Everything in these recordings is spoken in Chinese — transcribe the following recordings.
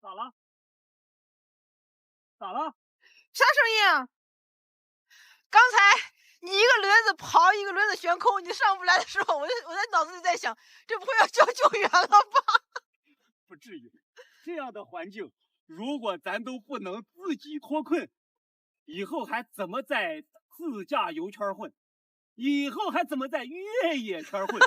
咋了？咋了？啥声音啊？刚才你一个轮子跑，一个轮子悬空，你上不来的时候，我在脑子里在想，这不会要叫救援了吧？不至于，这样的环境，如果咱都不能自己脱困，以后还怎么在自驾游圈混？以后还怎么在越野圈混？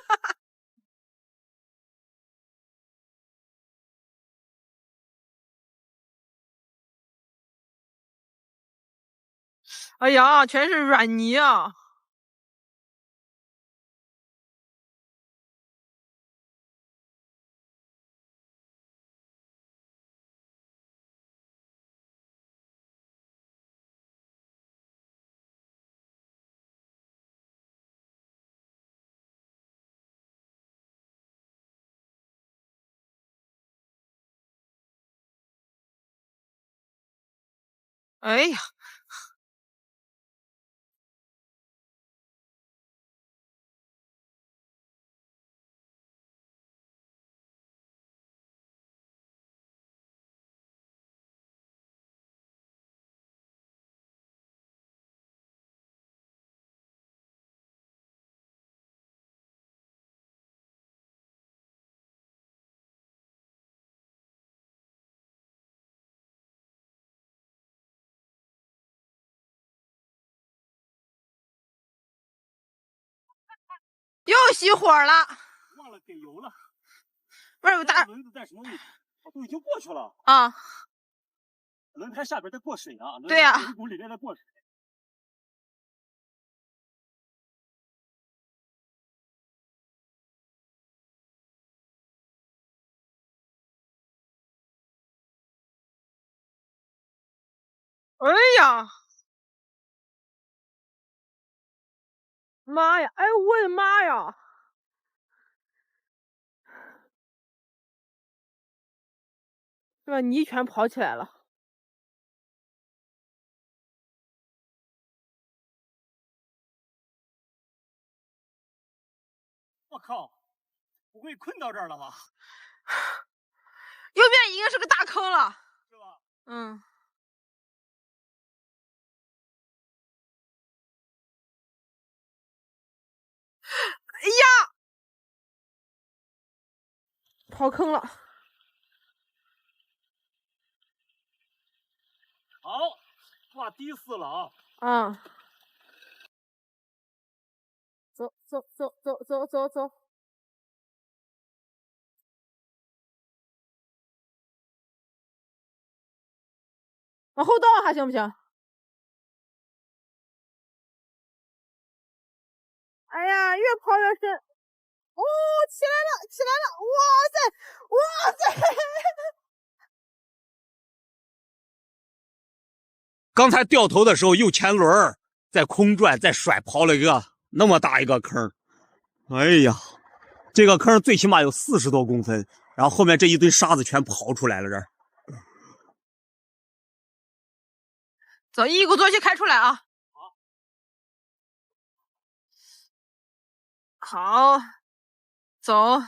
哎呀，全是软泥啊！哎呀，又熄火了！忘了给油了。不是大轮子在什么位置？哦，都已经过去了啊！轮胎下边在过水啊！对呀、轮毂里面在过水。哎呀，妈呀！哎，我的妈呀！这个泥全跑起来了。我靠，不会困到这儿了吧？右边已经是个大坑了。是吧？嗯。哎呀，跑坑了。好，挂第4了啊！啊。走走走走走走走。往后倒还行不行？哎呀，越跑越深。哦，起来了，起来了！哇塞，哇塞！刚才掉头的时候，右前轮在空转，在甩，刨了一个那么大一个坑。哎呀，这个坑最起码有40多公分，然后后面这一堆沙子全刨出来了。这儿，走，一鼓作气开出来啊！好，走。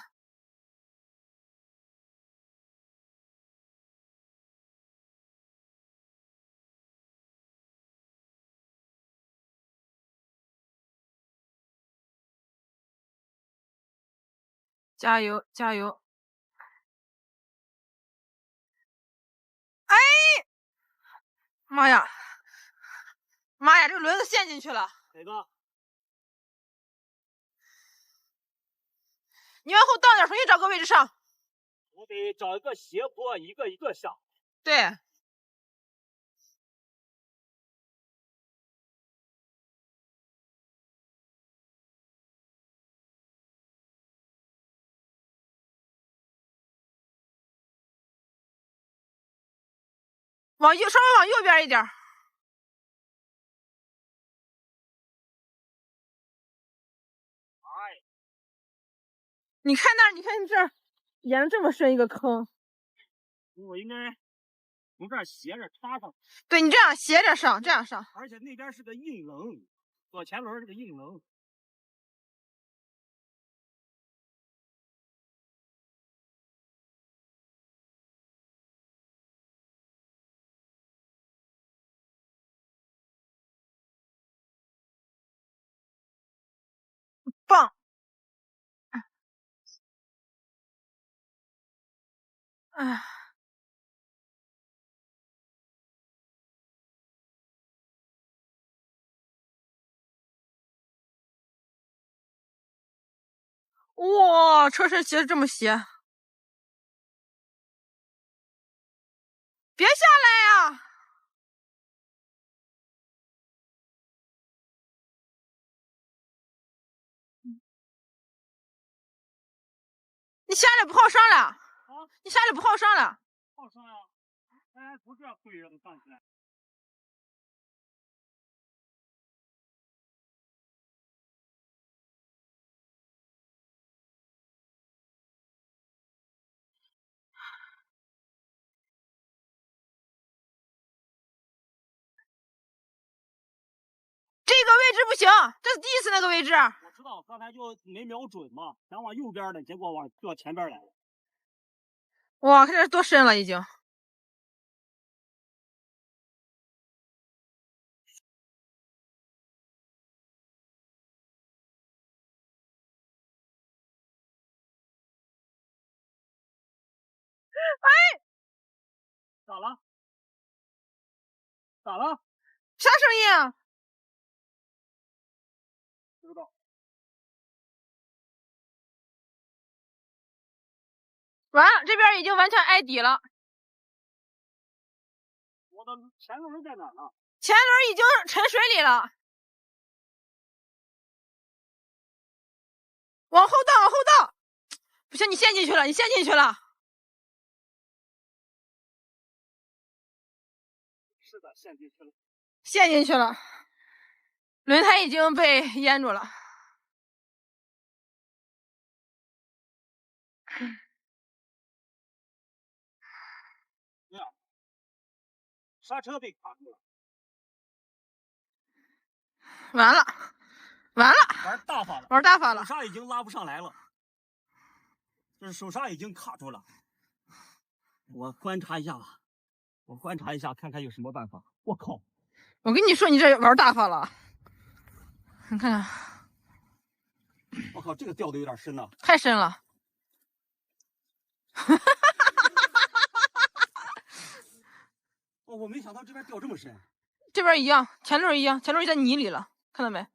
加油，加油！哎，妈呀，妈呀，这个轮子陷进去了。哪个？你往后倒点，重新找个位置上。我得找一个斜坡，一个一个下。对。往右，稍微往右边一点。哎，你看那儿，你看这儿，沿着这么深一个坑。我应该从这儿斜着插上。对，你这样斜着上，这样上。而且那边是个硬棱，左前轮是个硬棱。棒。哎。哇，车身斜这么斜，别下来呀！你下来不好上了啊？你下来不好上了？好上呀！哎，不这会让他上起来。这个位置不行，这是第一次那个位置。我知道，刚才就没瞄准嘛，想往右边的，结果往前边来了。哇，看这多深了已经。哎，咋了？咋了？啥声音啊？不知道。完了，这边已经完全挨底了。我的前轮在哪呢？前轮已经沉水里了。往后倒，往后倒！不行，你陷进去了，你陷进去了。是的，陷进去了。陷进去了，轮胎已经被淹住了。这样，刹车被卡住了。完了，完了，玩大发了，玩大发了。手刹已经拉不上来了，这手刹已经卡住了。我观察一下吧，我观察一下，看看有什么办法。我靠！我跟你说，你这玩大发了。你看看，我靠，这个掉的有点深了，太深了。哦，我没想到这边掉这么深。这边一样，前轮一样，前轮在泥里了，看到没？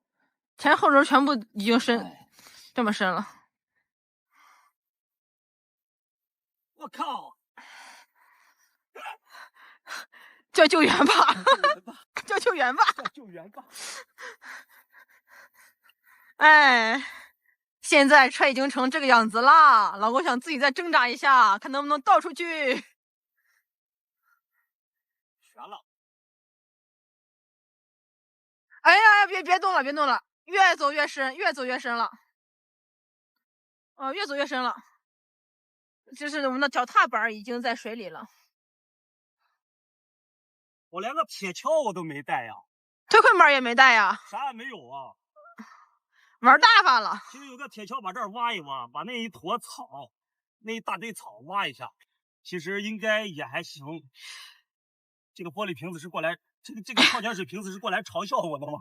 前后轮全部已经深，这么深了。我靠！叫救援吧！叫救援吧！叫救援吧！哎，现在车已经成这个样子啦，老公想自己再挣扎一下，看能不能倒出去。悬了！哎呀，别动了，别动了，越走越深，越走越深了。越走越深了。就是我们的脚踏板已经在水里了。我连个铁锹我都没带呀，推困板也没带呀，啥也没有啊。玩大发了。其实有个铁锹把这儿挖一挖，把那一坨草，那一大堆草挖一下，其实应该也还行。这个玻璃瓶子是过来，这个矿泉水瓶子是过来嘲笑我的吗？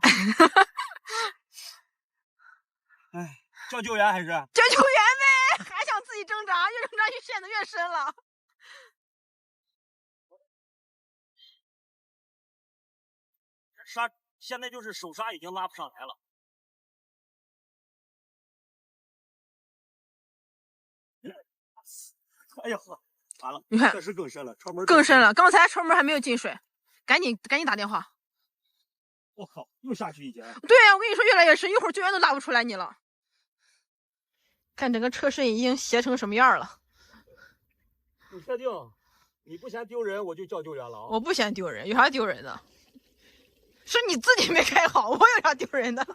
哎，叫救援还是叫救援呗？还想自己挣扎，越挣扎越陷得越深了。刹现在就是手刹已经拉不上来了。哎呀呵，完了！你看，这是更深了，车门更深了。刚才车门还没有进水，赶紧打电话。我靠，又下去一截。对呀，我跟你说越来越深，一会儿救援都拉不出来你了。看整个车身已经斜成什么样了。你确定？你不嫌丢人，我就叫救援了啊！我不嫌丢人，有啥丢人的？是你自己没开好，我有啥丢人的？